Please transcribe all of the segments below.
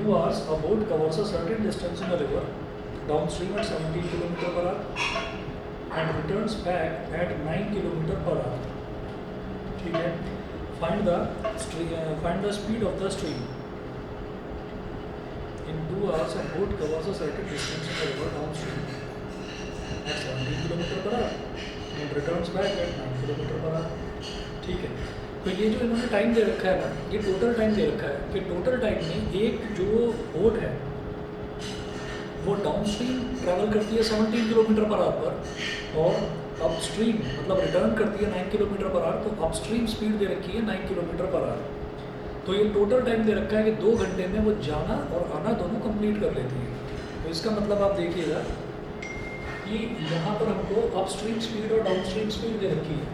2 hours, a boat covers a certain distance in a river downstream at 17 km/h and returns back at 9 km/h. ठीक है, find the speed of the stream. In 2 hours, a boat covers a certain distance in a river downstream at 17 km/h and returns back at 9 km/h. ठीक है, तो ये जो इन्होंने time दे रखा है ना, ये टोटल टाइम दे रखा है कि टोटल टाइम में एक जो बोट है वो डाउनस्ट्रीम ट्रैवल करती है 17 km/h पर और अपस्ट्रीम मतलब रिटर्न करती है 9 km/h, तो अपस्ट्रीम स्पीड दे रखी है 9 km/h। तो ये टोटल टाइम दे रखा है कि 2 घंटे में वो जाना और आना दोनों कंप्लीट कर लेती है। तो इसका मतलब आप देखिएगा कि यहाँ पर हमको अपस्ट्रीम स्पीड और डाउनस्ट्रीम स्पीड दे रखी है।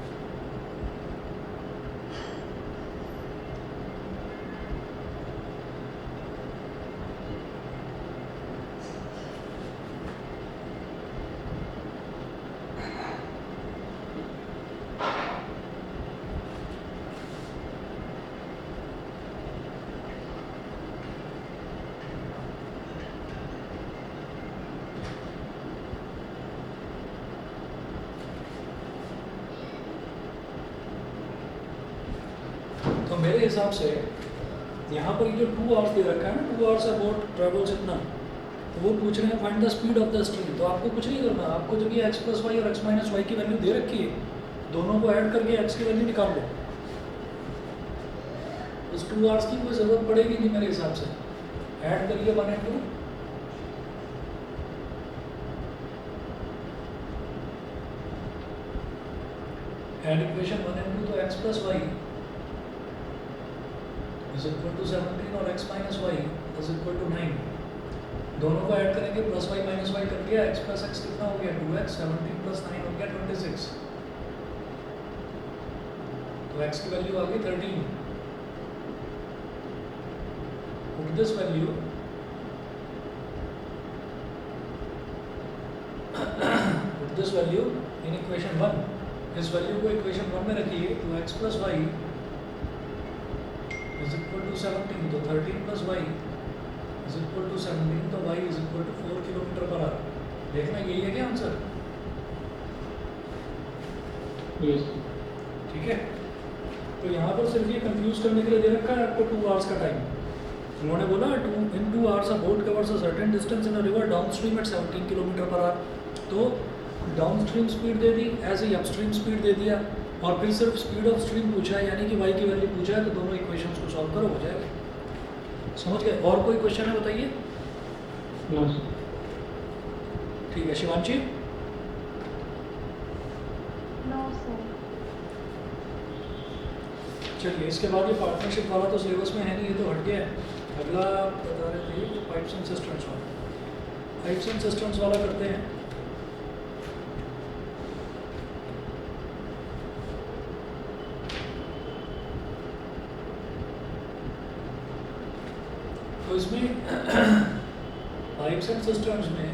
तो मेरे हिसाब से यहाँ पर ये जो 2 आवर्स दे रखा है ना, 2 आवर्स अबाउट ट्रेवल्स इतना, तो वो पूछ रहे हैं find the speed of the stream. तो आपको कुछ नहीं करना, आपको जब ये x+y और x-y की वैल्यू दे रखी है, दोनों को ऐड करके x की वैल्यू निकाल लो। उस 2 आवर्स की कोई ज़रूरत पड़ेगी नहीं मेरे हिसाब से। ऐड करिए 1 and 2, एड इक्वेशन 1 and 2, तो x+y is equal to 17 और x-y is equal to 9। दोनों को ऐड करेंगे, प्लस y माइनस y कर दिया, x प्लस x कितना हो गया 2x, 17 प्लस 9 हो गया 26। तो x की वैल्यू आ गई 13। Put this value in equation 1। इस वैल्यू को इक्वेशन 1 में रखिए, तो x plus y is equal to 17, तो 13 plus y is equal to 17, तो y is equal to 4 km/h। देखना यही है क्या आंसर? यस। ठीक है, तो यहाँ पर सिर्फ ये कंफ्यूज करने के लिए दे रखा है आपको 2 आवर्स का टाइम। उन्होंने बोला in 2 hours a boat covers a certain distance in a river downstream at 17 km/h। तो डाउनस्ट्रीम स्पीड दे दी, ऐसे ही अपस्ट्रीम स्पीड दे दिया, और फिर सिर्फ स्पीड ऑफ स्ट्रीम पूछा है, यानी कि y की वैल्यू पूछा है, तो दोनों इक्वेशंस को सॉल्व करो, हो जाएगा। समझ गए? और कोई क्वेश्चन है बताइए? नो। ठीक है, शिवांशी? No sir. चलिए, इसके बाद ये पार्टनरशिप वाला तो सिलेबस में है नहीं, ये तो हट गया है। अगला बता रहे थे पाइप्स एंड सिस्टम्स वाला। पाइप्स एंड सिस्टम्स वाला करते हैं। तो इसमें पाइप्स एंड सिस्टम्स में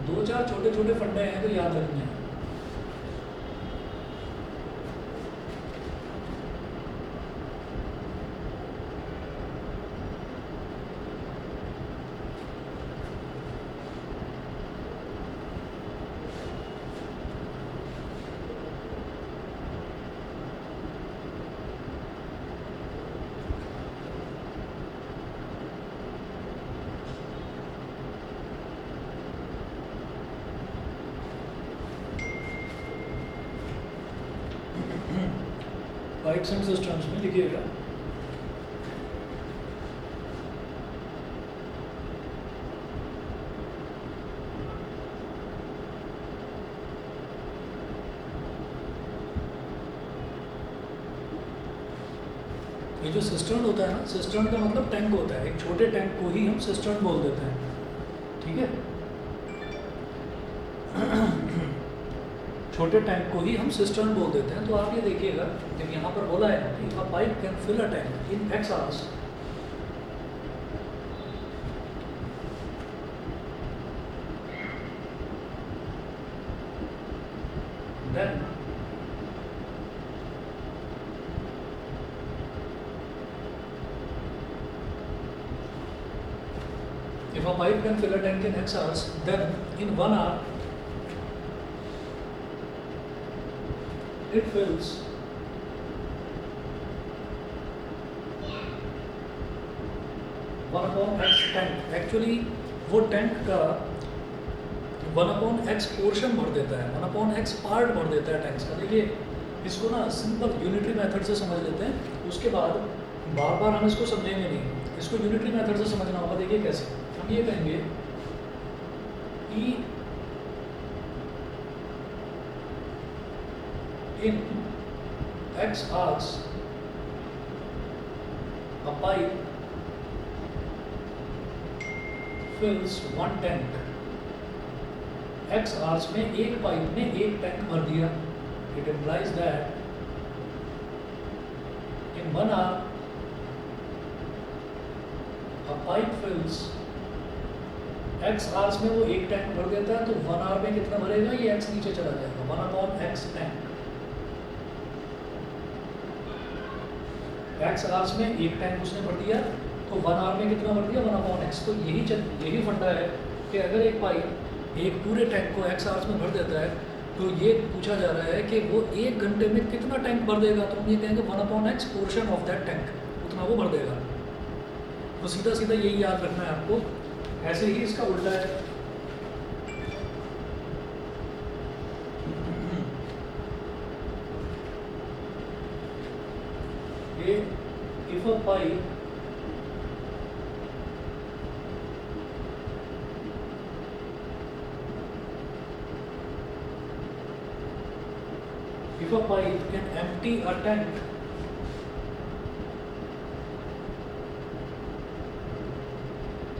2-4 छोटे छोटे फंडे हैं तो याद रखने हैं। पाइप्स एंड सिस्टम्स में लिखिएगा ये जो सिस्टर्न होता है ना, सिस्टर्न का मतलब टैंक होता है। एक छोटे टैंक को ही हम सिस्टर्न बोल देते हैं, ठीक है। छोटे टैंक को ही हम सिस्टर्न बोल देते हैं। तो आप ये देखिएगा, जब यहाँ पर बोला है कि a pipe can fill a tank in x hours, then If a pipe can fill a tank in X hours, then in 1 hour it fills 1/x tank. Actually वो टैंक का 1/x पोर्शन भर देता है, 1/x part भर देता है tanks का। देखिए इसको ना सिंपल यूनिटरी मेथड से समझ लेते हैं, उसके बाद बार बार हम इसको समझेंगे नहीं, इसको यूनिटरी मेथड से समझना होगा। देखिए कैसे हम ये कहेंगे कि इन x hours a pipe fills 1 tank। x hours में एक पाइप ने एक टैंक भर दिया। It implies that in 1 hour a pipe fills x hours में वो एक टैंक भर देता है, तो 1 hour में कितना भरेगा, ये x नीचे चला जाएगा, 1/x टैंक। x hours में एक टैंक उसने भर दिया, तो 1 hour में कितना भर दिया, 1/x। तो यही फंडा है कि अगर एक पाइप एक पूरे टैंक को x hours में भर देता है, तो ये पूछा जा रहा है कि वो 1 घंटे में कितना टैंक भर देगा, तो हम ये कहेंगे 1/x portion of that tank, उतना वो भर देगा। तो सीधा सीधा यही याद रखना है आपको। ऐसे ही इसका उल्टा है, ये if a pipe if a pipe can empty a tank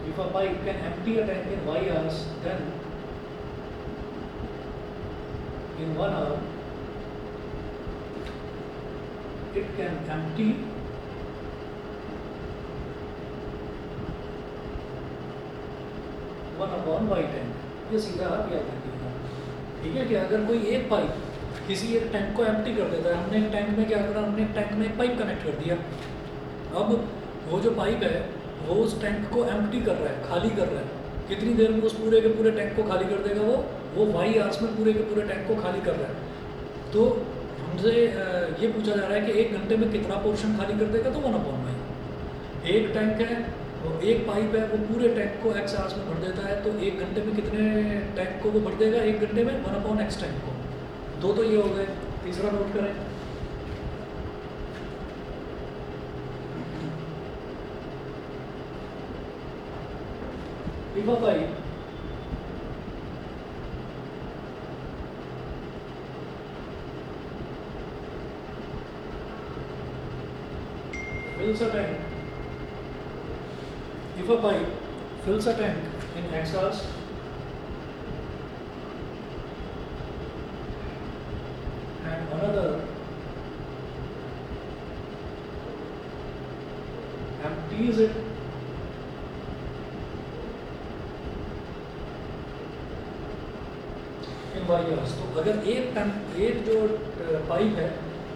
if a pipe can empty a tank in y hours, then in 1 hour it can empty 1/y tank। ये सीधा आप याद रखिएगा, ठीक है। कि अगर कोई एक पाइप किसी एक टैंक को एम्प्टी कर देता है, हमने एक टैंक में क्या करा, हमने एक टैंक में एक पाइप कनेक्ट कर दिया। अब वो जो पाइप है वो उस टैंक को एम्प्टी कर रहा है, खाली कर रहा है। कितनी देर में उस पूरे के पूरे टैंक को खाली कर देगा, वो y आवर्स में पूरे के पूरे टैंक को खाली कर रहा है। तो हमसे ये पूछा जा रहा है कि 1 घंटे में कितना पोर्शन खाली कर देगा, तो 1/y। एक टैंक है, वो एक पाइप है, वो पूरे टैंक को x आवर्स में भर देता है, तो 1 घंटे में कितने टैंक को वो भर देगा, 1 घंटे में 1/x टैंक को। दो तो ये हो गए, तीसरा नोट करें। If a pipe fills a tank, if a pipe fills a tank in x hours, and another empties it in y hours, तो अगर एक जो पाइप है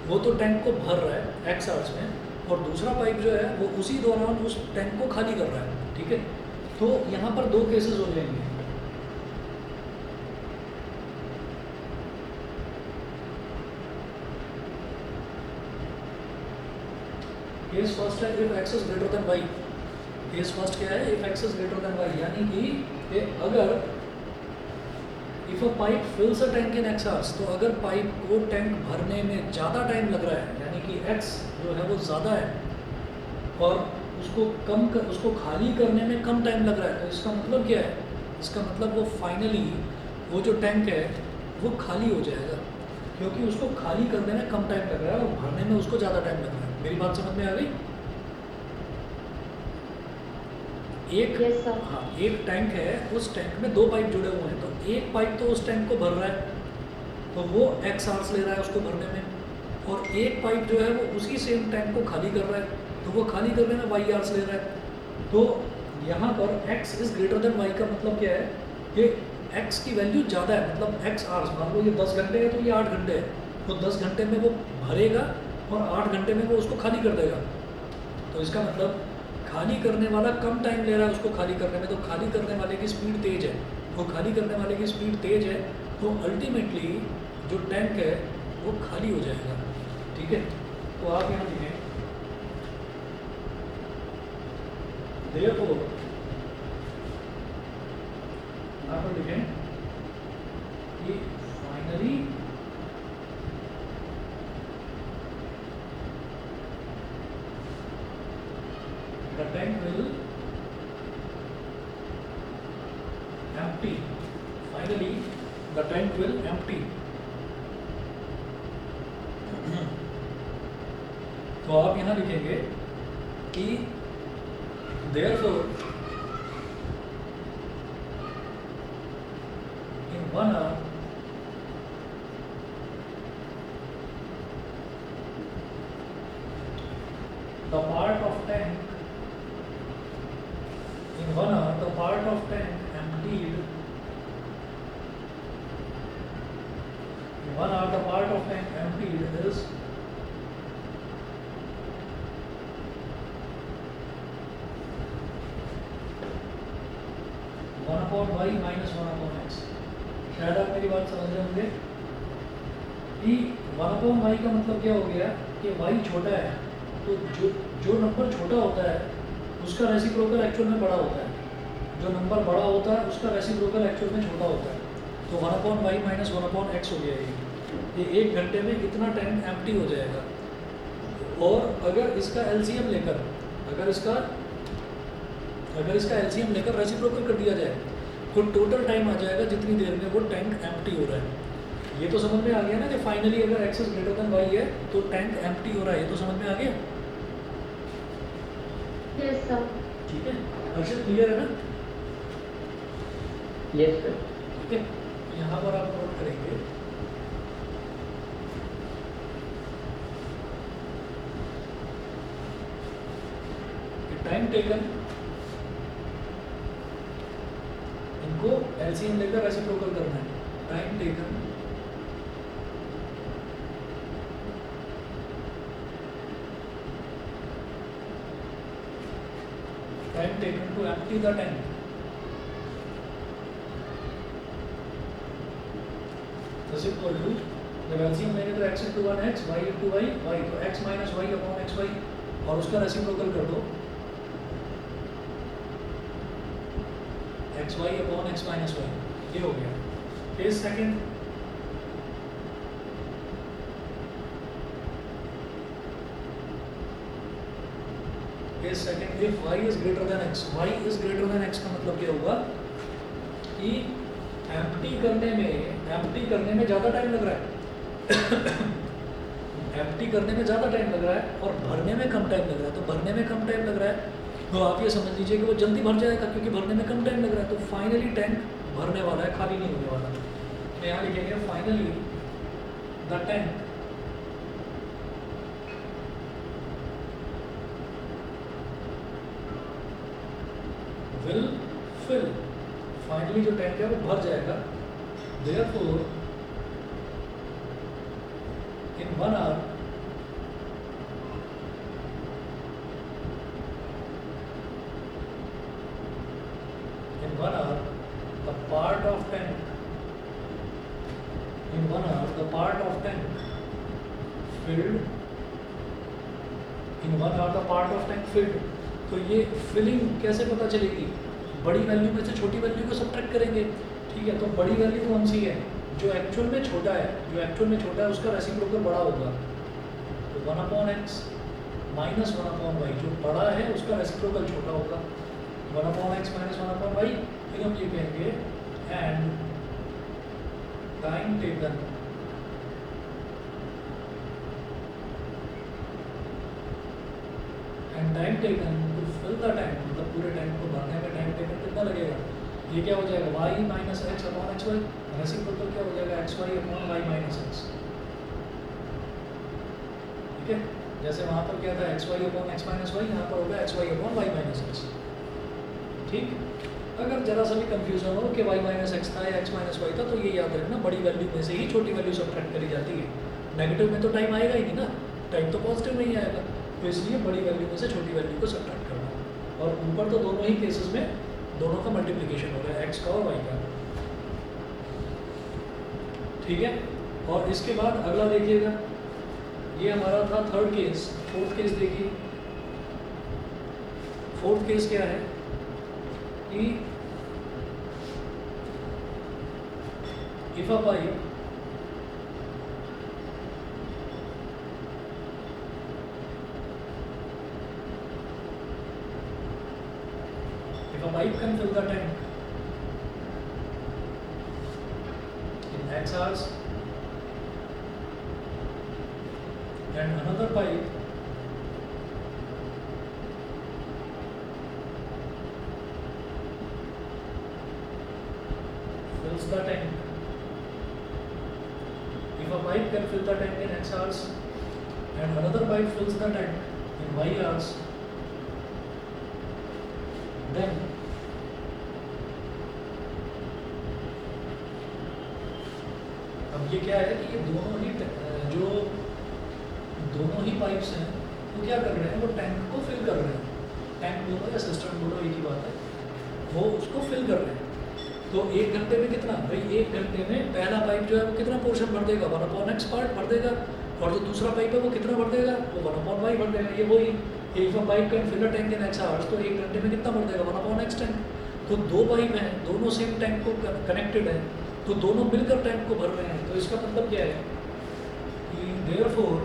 वो तो टैंक को भर रहा है x आवर्स में, और दूसरा पाइप जो है वो उसी दौरान उस टैंक को खाली कर रहा है, ठीक है। तो यहाँ पर 2 केसेस हो जाएंगे। केस फर्स्ट है if x is greater than y। Case first क्या है, if x is greater than y, यानी कि अगर if a pipe fills a tank in x hours, तो अगर पाइप को टैंक भरने में ज़्यादा टाइम लग रहा है, यानी कि x जो है वो ज़्यादा है और उसको खाली करने में कम टाइम लग रहा है, तो इसका मतलब क्या है, इसका मतलब वो फाइनली वो जो टैंक है वो खाली हो जाएगा, क्योंकि उसको खाली करने में कम टाइम लग रहा है और भरने में उसको ज़्यादा टाइम लग रहा है। मेरी बात समझ में आ गई? Yes, sir. हाँ, एक टैंक है, उस टैंक में 2 पाइप जुड़े हुए हैं, तो एक पाइप तो उस टैंक को भर रहा है, तो वो x आवर्स ले रहा है उसको भरने में, और एक पाइप जो है वो उसी सेम टैंक को खाली कर रहा है, तो वो खाली करने में y आवर्स ले रहा है। तो यहाँ पर x is greater than y का मतलब क्या है कि x की वैल्यू ज़्यादा है, मतलब x आवर्स, मान लो ये 10 घंटे है तो ये 8 घंटे है, तो 10 घंटे में वो भरेगा और 8 घंटे में वो उसको खाली कर देगा। तो इसका मतलब खाली करने वाला कम टाइम ले रहा है उसको खाली करने में, तो खाली करने वाले की स्पीड तेज है, वो खाली करने वाले की स्पीड तेज है, तो अल्टीमेटली जो टैंक है वो खाली हो जाएगा। ठीक है, तो आप यहाँ लिखें therefore, यहाँ पर लिखें कि finally the tank will empty. Finally, the tank will empty. तो आप यहाँ लिखेंगे कि therefore in 1 hour the part of tank in 1 hour the part of tank emptied in 1 hour the part of tank emptied is 1/y minus 1/x। शायद आप मेरी बात समझ रहे होंगे कि 1/y का मतलब क्या हो गया कि y छोटा है, तो जो नंबर छोटा होता है उसका रेसिप्रोकल एक्चुअल में बड़ा होता है, जो नंबर बड़ा होता है उसका रेसिप्रोकल एक्चुअल में छोटा होता है। तो 1/y minus 1/x हो गया ये 1 घंटे में इतना टाइम एम्प्टी हो जाएगा। और अगर इसका एलसीएम लेकर रेसिप्रोकल कर दिया जाए तो टोटल टाइम आ जाएगा जितनी देर में वो टैंक एम्प्टी हो रहा है। ये तो समझ में आ गया ना कि फाइनली अगर x is greater than y है तो टैंक एम्प्टी हो रहा है, ये तो समझ में आ गया। Yes, sir. ठीक है, हर्षित क्लियर है ना? Yes sir. ठीक है, यहाँ पर आप नोट करेंगे कि टाइम टेकन, इनको एलसीएम लेकर रेसिप्रोकल करना है। Time taken to empty the tank is equal to, जब एलसीएम लेंगे तो x into 1 x, y into y, y तो x minus y upon x y और उसका रेसिप्रोकल कर दो xy upon x minus y, ये हो गया। Case second, case second, if y is greater than x, y is greater than x का मतलब क्या होगा कि एम्प्टी करने में ज़्यादा टाइम लग रहा है एम्प्टी करने में ज़्यादा टाइम लग रहा है और भरने में कम टाइम लग रहा है। तो भरने में कम टाइम लग रहा है तो आप ये समझ लीजिए कि वो जल्दी भर जाएगा क्योंकि भरने में कम टाइम लग रहा है। तो फाइनली टैंक भरने वाला है, खाली नहीं होने वाला। तो यहाँ लिखेंगे finally the tank will fill, finally जो टैंक है वो भर जाएगा। Therefore in 1 hour the part of tank filled। तो ये फिलिंग कैसे पता चलेगी? बड़ी वैल्यू में से छोटी वैल्यू को सब्ट्रैक्ट करेंगे। ठीक है, तो बड़ी वैल्यू कौन सी है? जो एक्चुअल में छोटा है उसका रेसिप्रोकल बड़ा होगा। तो 1/x minus 1/y, जो बड़ा है उसका रेसिप्रोकल छोटा होगा। 1/x minus 1/y, फिर हम ये कहेंगे and time taken to fill the tank, मतलब पूरे टैंक को भरने में टाइम टेकन कितना लगेगा? ये क्या हो जाएगा? y minus x upon xy, reciprocal क्या हो जाएगा? xy upon y minus x। ठीक है, जैसे वहाँ पर क्या था xy upon x minus y, यहाँ पर होगा xy upon y minus x। ठीक, अगर जरा सा भी कंफ्यूजन हो कि y minus x था या x minus y था तो ये याद रखना बड़ी वैल्यू में से ही छोटी वैल्यू सब्ट्रैक्ट करी जाती है। नेगेटिव में तो टाइम आएगा ही नहीं ना, टाइम तो पॉजिटिव नहीं आएगा, तो इसलिए बड़ी वैल्यू में से छोटी वैल्यू को सब्ट्रैक्ट करना। और ऊपर तो दोनों ही केसेस में दोनों का मल्टीप्लिकेशन हो रहा है, एक्स का और वाई का। ठीक है, और इसके बाद अगला देखिएगा, ये हमारा था थर्ड केस। फोर्थ केस देखिए, फोर्थ केस क्या है कि if a pipe can fill the tank in X hours and another pipe fills the tank. If a pipe can fill the tank in X hours and another pipe fills the tank in Y hours, then अब ये क्या है कि ये जो दोनों ही pipes हैं वो क्या कर रहे हैं, वो टैंक को फिल कर रहे हैं। टैंक बोलो या सिस्टम बोलो, एक ही बात है, वो उसको फिल कर रहे हैं। तो 1 घंटे में कितना भाई, 1 घंटे में पहला पाइप जो है वो कितना पोर्शन भर देगा, 1/x पार्ट भर देगा, और जो दूसरा पाइप है वो कितना भर देगा, वो 1/y भर देगा। ये वही if a pipe can fill a tank in X hours, तो 1 घंटे में कितना भर देगा, 1/x टैंक। तो 2 पाइप हैं, दोनों सेम टैंक को कनेक्टेड है, तो दोनों मिलकर टैंक को भर रहे हैं। तो इसका मतलब क्या है कि therefore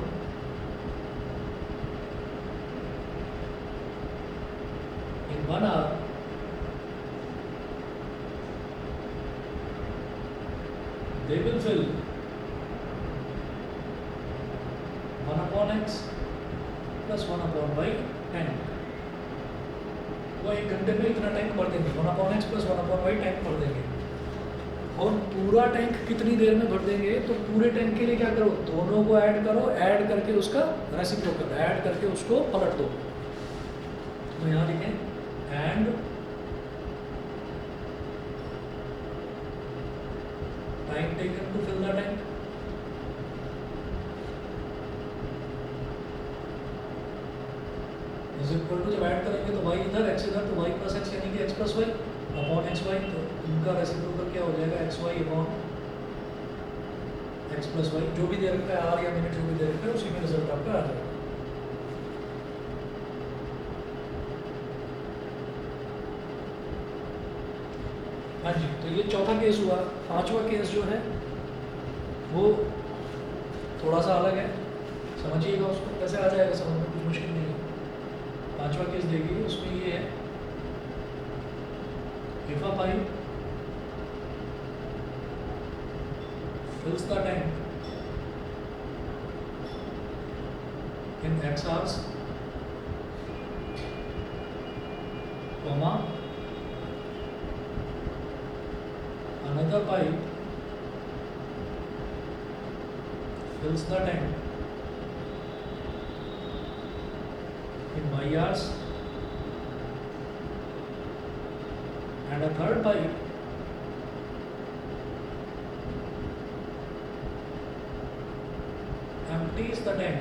in 1 hour they will fill 1/x plus 1/y tank. वो 1 घंटे में इतना टैंक भर देंगे, 1/x plus 1/y टैंक भर देंगे। और पूरा टैंक कितनी देर में भर देंगे, तो पूरे टैंक के लिए क्या करो, दोनों को ऐड करो, ऐड करके उसका रेसिप्रोकल ऐड करके उसको पलट दो। तो यहाँ लिखें and time taken to fill the tank is equal to, जब ऐड करेंगे तो y इधर x इधर, तो y प्लस x यानी कि x plus Y upon X Y. तो इनका रेसिप्रोकल क्या हो जाएगा, X Y upon x plus Y. जो भी दे रखा है आर या मिनट, जो भी दे रखा है उसी में रिजल्ट आपका आ जाएगा। हाँ जी, तो ये चौथा केस हुआ। पांचवा केस जो है वो थोड़ा सा अलग है, समझिएगा उसको, कैसे आ जाएगा समझ में, कुछ मुश्किल नहीं है। पांचवा केस देखिए, उसमें ये है if a pipe fills the tank in X hours, comma, another pipe fills the tank in Y hours, and a third pipe empties the tank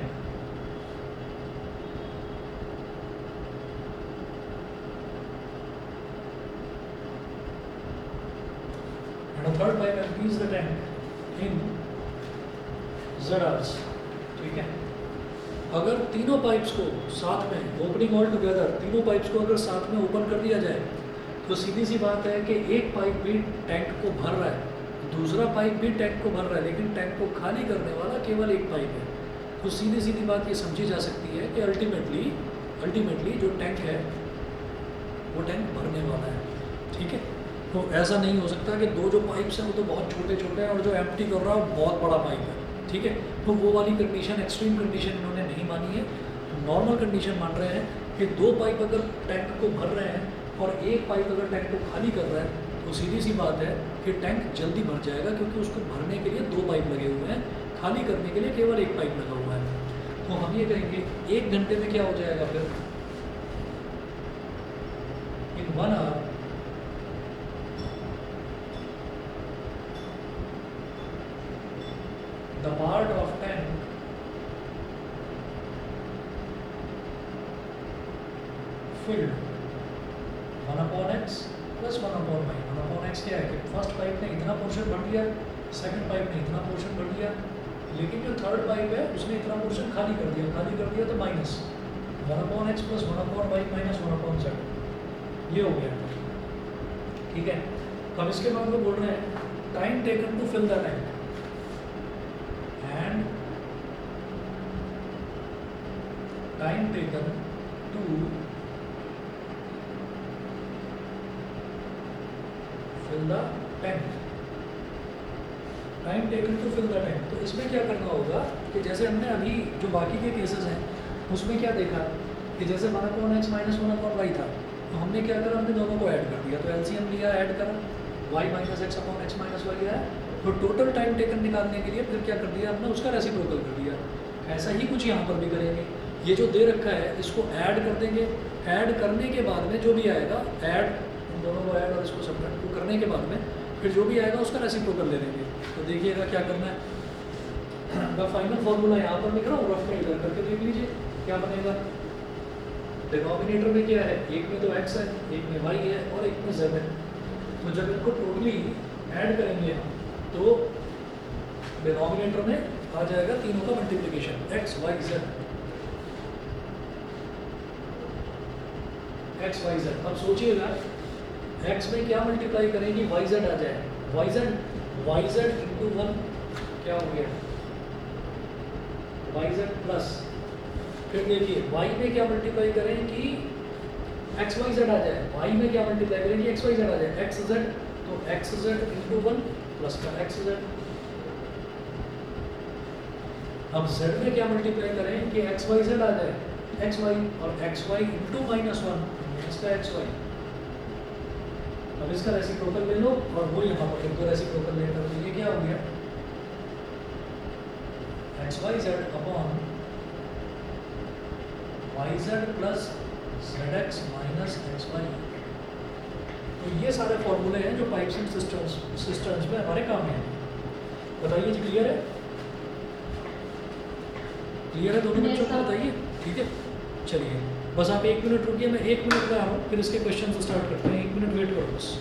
in Z hours। ठीक है, अगर तीनों पाइप्स को साथ में ओपनिंग ऑल टुगेदर, तीनों pipes को अगर साथ में ओपन कर दिया जाए तो सीधी सी बात है कि एक पाइप भी टैंक को भर रहा है, दूसरा पाइप भी टैंक को भर रहा है, लेकिन टैंक को खाली करने वाला केवल एक पाइप है। तो सीधी सीधी बात ये समझी जा सकती है कि अल्टीमेटली जो टैंक है वो टैंक भरने वाला है। ठीक है, तो ऐसा नहीं हो सकता कि दो जो पाइप्स हैं वो तो बहुत छोटे छोटे हैं और जो एम्प्टी कर रहा है वो बहुत बड़ा पाइप है। ठीक है, तो वो वाली कंडीशन, एक्सट्रीम कंडीशन इन्होंने नहीं मानी है। नॉर्मल कंडीशन मान रहे हैं कि दो पाइप अगर टैंक को भर रहे हैं और एक पाइप अगर टैंक को खाली कर रहा है तो सीधी सी बात है कि टैंक जल्दी भर जाएगा, क्योंकि उसको भरने के लिए दो पाइप लगे हुए हैं, खाली करने के लिए केवल एक पाइप लगा हुआ है। तो हम ये कहेंगे 1 घंटे में क्या हो जाएगा फिर, in 1 hour the part of tank filled 1 upon x plus 1 upon Y. 1 upon X क्या है कि फर्स्ट पाइप ने इतना पोर्शन भर दिया, सेकंड पाइप ने इतना पोर्शन भर दिया, लेकिन जो थर्ड पाइप है उसने इतना पोर्शन खाली कर दिया तो minus 1 upon x plus 1 upon Y minus 1 upon Z, ये हो गया। ठीक है, अब इसके बाद वो बोल रहे हैं time taken to fill the tank and time taken to fill the tank. Time taken to fill the tank, तो इसमें क्या करना होगा कि जैसे हमने अभी जो बाकी के केसेस हैं उसमें क्या देखा कि जैसे 1 upon X minus 1 upon Y था, तो हमने क्या करा, हमने दोनों को ऐड कर दिया, तो एलसीएम लिया, ऐड करा, Y minus X upon X minus Y है, तो टोटल टाइम टेकन निकालने के लिए फिर क्या कर दिया हमने, उसका रेसिप्रोकल कर दिया। ऐसा ही कुछ यहाँ पर भी करेंगे, ये जो दे रखा है इसको ऐड कर देंगे, ऐड करने के बाद में जो भी आएगा, ऐड इन दोनों को ऐड और इसको सब्ट्रैक्ट को करने के बाद में फिर जो भी आएगा उसका रेसिप्रोकल ले लेंगे। तो देखिएगा क्या करना है, मैं फाइनल फॉर्मूला यहाँ पर लिख रहा हूँ, रफ में इधर करके देख लीजिए क्या बनेगा। डिनोमिनेटर में क्या है, एक में तो x है, एक में y है और एक में z है, तो जब इनको टोटली ऐड करेंगे हम तो डिनोमिनेटर में आ जाएगा तीनों का multiplication x y z, x y z। अब सोचिएगा x में क्या मल्टीप्लाई करेंगे, y z आ जाए, y z इंटू 1 क्या हो गया, y z प्लस, फिर देखिए y में क्या मल्टीप्लाई करें कि एक्स वाई जेड आ जाए, y में क्या मल्टीप्लाई करें कि एक्स वाई जेड आ जाए, एक्स जेड, तो एक्स जेड इंटू 1 प्लस का एक्स जेड। अब z में क्या मल्टीप्लाई करें कि एक्स वाई जेड आ जाए, एक्स वाई, और एक्स वाई इंटू माइनस 1 माइनस का एक्स वाई। अब इसका रेसिप्रोकल ले लो और वो यहाँ पर इनको रेसिप्रोकल लेकर, तो ये क्या हो गया, X Y Z upon Y Z plus Z X minus X Y. तो ये सारे फॉर्मूले हैं जो पाइप्स एंड सिस्टम्स में हमारे काम में हैं। बताइए जी, क्लियर है? क्लियर है दोनों बच्चों को? बताइए, ठीक है। चलिए बस आप 1 मिनट रुकिए, मैं 1 मिनट में आ रहा हूँ, फिर इसके क्वेश्चन स्टार्ट करते हैं। 1 मिनट वेट करो बस।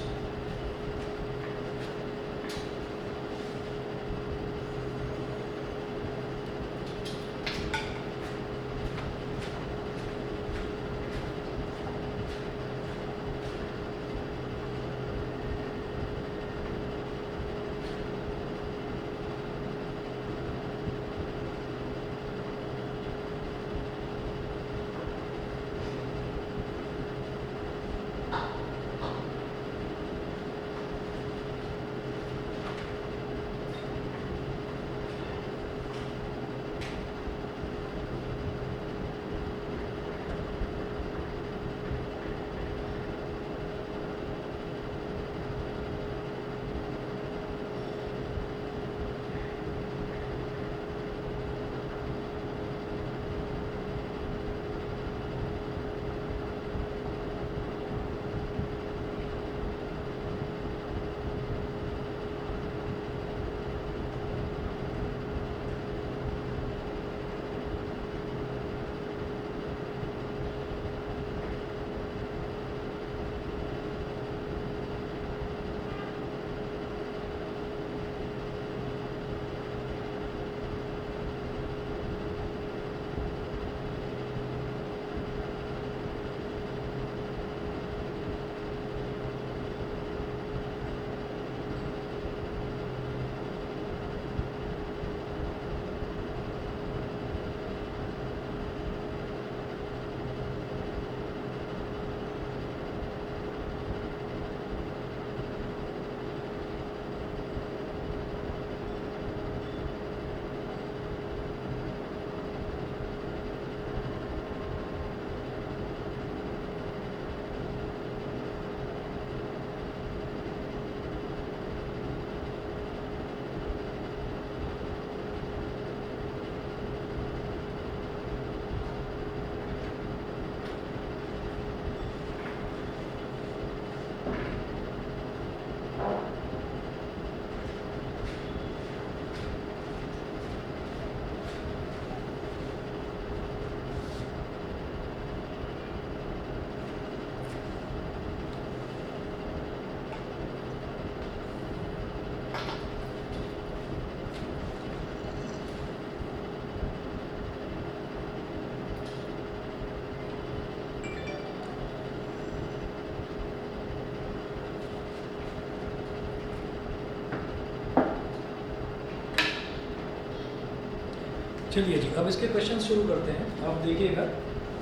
चलिए जी, अब इसके क्वेश्चन शुरू करते हैं। आप देखिएगा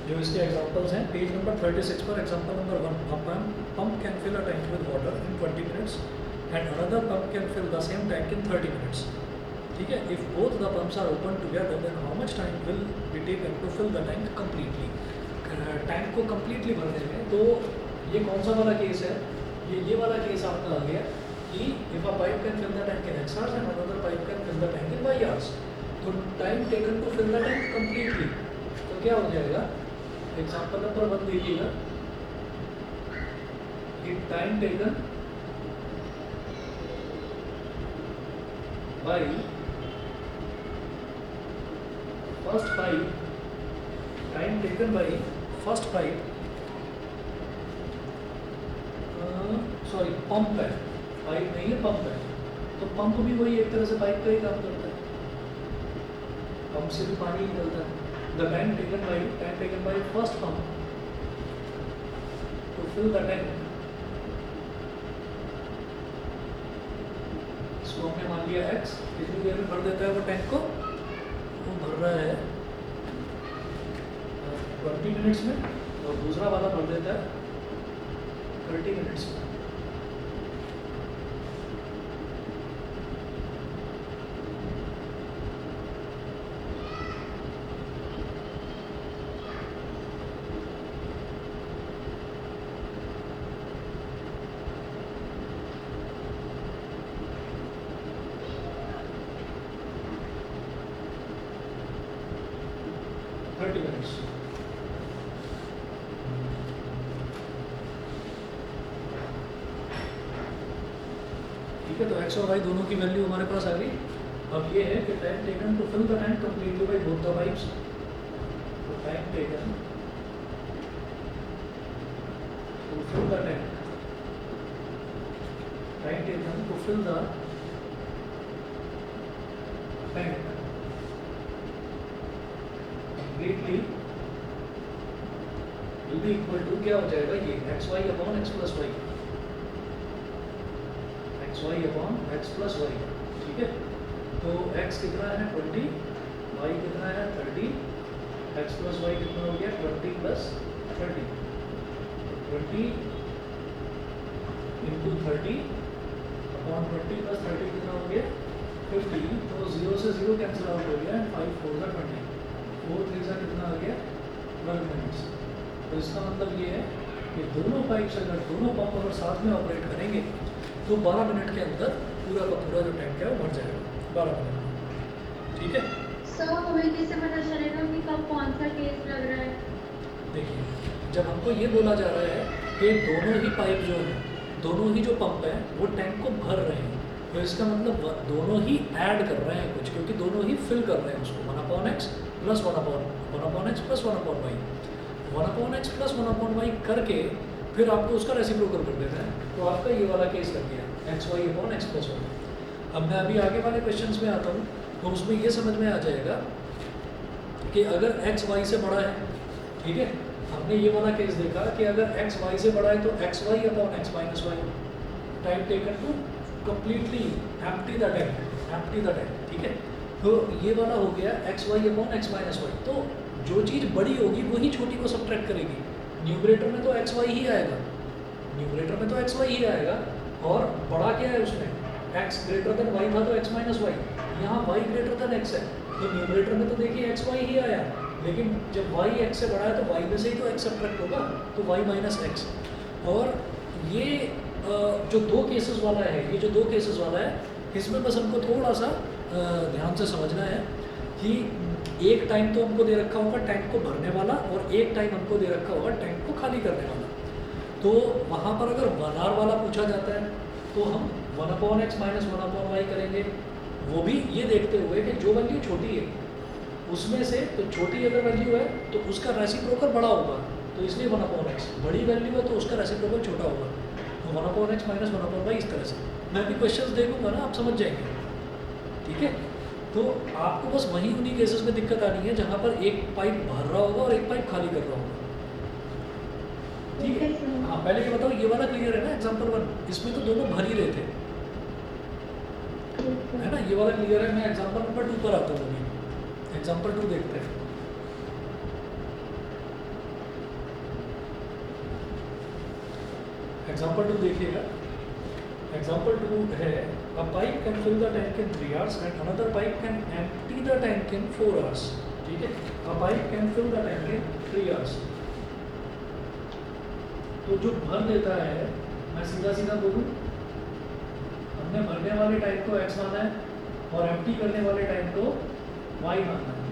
जो इसके एग्जांपल्स हैं, पेज नंबर 36 पर example number 1, a pump can fill a tank with water in 20 minutes and another pump can fill the same tank in 30 minutes. ठीक है, if both the pumps are open together then how much time will be taken to fill the tank completely? Tank को completely भरने में, तो ये कौन सा वाला केस है? ये वाला केस आपका आ गया कि if a pipe can fill the tank in x hours and another pipe can fill the tank in y hours. तो time taken to fill the tank completely, तो क्या हो जाएगा? एग्जाम्पल नंबर 1 देखिएगा कि time taken by first pipe, time taken by first pipe, sorry pump है, pipe नहीं है पंप है, तो पंप भी वही एक तरह से पाइप का ही काम करता है, पंप से भी पानी निकलता है। The time taken by first pump to fill the tank, इसको हमने मान लिया x, कितनी देर में भर देता है वो टैंक को? वो भर रहा है 20 मिनट्स में, और दूसरा वाला भर देता है 30 मिनट्स में। ठीक है, तो x और y दोनों की वैल्यू हमारे पास आ गई। अब ये है कि time taken to fill the tank completely by both the pipes, तो time taken to fill the tank, time taken to fill the tank completely will be equal to, क्या हो जाएगा? ये x Y upon x plus y, x Y upon x plus y. ठीक है, तो x कितना है 20, y कितना है 30, x प्लस वाई कितना हो गया 20 प्लस 30, 20 इंटू 30 अपॉन 20 प्लस 30 कितना हो गया 50, तो 0 से 0 कैंसिल आउट हो गया, 5 4 सा 20, 4 3 सा कितना आ गया 12 मिनट्स। तो इसका मतलब ये है कि दोनों पाइप्स अगर दोनों पंप अगर साथ में ऑपरेट करेंगे तो 12 मिनट के अंदर पूरा का पूरा जो टैंक है वो भर जाएगा 12 मिनट में। ठीक है, सर हमें कैसे पता चलेगा कि कब कौन सा केस लग रहा है? देखिए जब हमको ये बोला जा रहा है कि दोनों ही पाइप जो है, दोनों ही जो पंप है वो टैंक को भर रहे हैं, तो इसका मतलब दोनों ही ऐड कर रहे हैं कुछ, क्योंकि दोनों ही फिल कर रहे हैं उसको 1/x plus 1/x plus 1/y, 1/x plus 1/y करके फिर आपको उसका रेसिप्रोकल कर देना है। तो आपका ये वाला केस लग गया X Y upon x plus 1। अब मैं अभी आगे वाले क्वेश्चंस में आता हूँ, तो उसमें ये समझ में आ जाएगा कि अगर एक्स वाई से बड़ा है, ठीक है, हमने ये वाला केस देखा कि अगर एक्स वाई से बड़ा है तो X Y upon X minus Y, time taken to completely empty the tank. ठीक है, तो ये वाला हो गया X Y upon X minus Y. तो जो चीज़ बड़ी होगी वही छोटी को सब्ट्रैक्ट करेगी। न्यूमरेटर में तो एक्स वाई ही आएगा, न्यूमरेटर में तो एक्स वाई ही आएगा, और बड़ा क्या है उसमें, एक्स ग्रेटर देन वाई था तो एक्स माइनस वाई, यहाँ वाई ग्रेटर देन एक्स है, तो न्यूमरेटर में तो देखिए एक्स वाई ही आया, लेकिन जब वाई एक्स से बड़ा है तो वाई में से ही तो एक्स सब्ट्रैक्ट होगा, तो वाई माइनस एक्स। और ये जो दो केसेस वाला है, ये जो दो केसेस वाला है, इसमें बस हमको थोड़ा सा ध्यान से समझना है कि एक टाइम तो हमको दे रखा होगा टैंक को भरने वाला, और एक टाइम हमको दे रखा होगा टैंक को खाली करने वाला। तो वहाँ पर अगर 1 आवर वाला पूछा जाता है तो हम 1/x माइनस 1/y करेंगे, वो भी ये देखते हुए कि जो वैल्यू छोटी है उसमें से, तो छोटी अगर वैल्यू है तो उसका रेसिप्रोकल बड़ा होगा, तो इसलिए 1/x, बड़ी वैल्यू है तो उसका रेसिप्रोकल छोटा होगा, तो 1/x माइनस 1/y इस तरह से। मैं भी क्वेश्चंस देखूंगा ना, आप समझ जाएंगे। ठीक है, तो आपको बस वही उन्हीं केसेस में दिक्कत आनी है जहाँ पर एक पाइप भर रहा होगा और एक पाइप खाली कर रहा होगा। ठीक है, हाँ पहले ये बताओ, ये वाला क्लियर है ना एग्जाम्पल 1, इसमें तो दोनों भर ही रहे थे, है ना, ये वाला क्लियर है। मैं एग्जाम्पल नंबर 2 पर आता हूँ अभी। एग्जाम्पल 2 देखते हैं। एग्जाम्पल 2 देखिएगा। एग्जाम्पल 2 है a pipe can fill the tank in 3 hours and another pipe can empty the tank in 4 hours. ठीक है, a pipe can fill the tank in 3 hours. तो जो भर देता है, मैं सीधा सीधा बोलूँ, हमने भरने वाले टाइम को x माना है और एम्प्टी करने वाले टाइम को y माना है,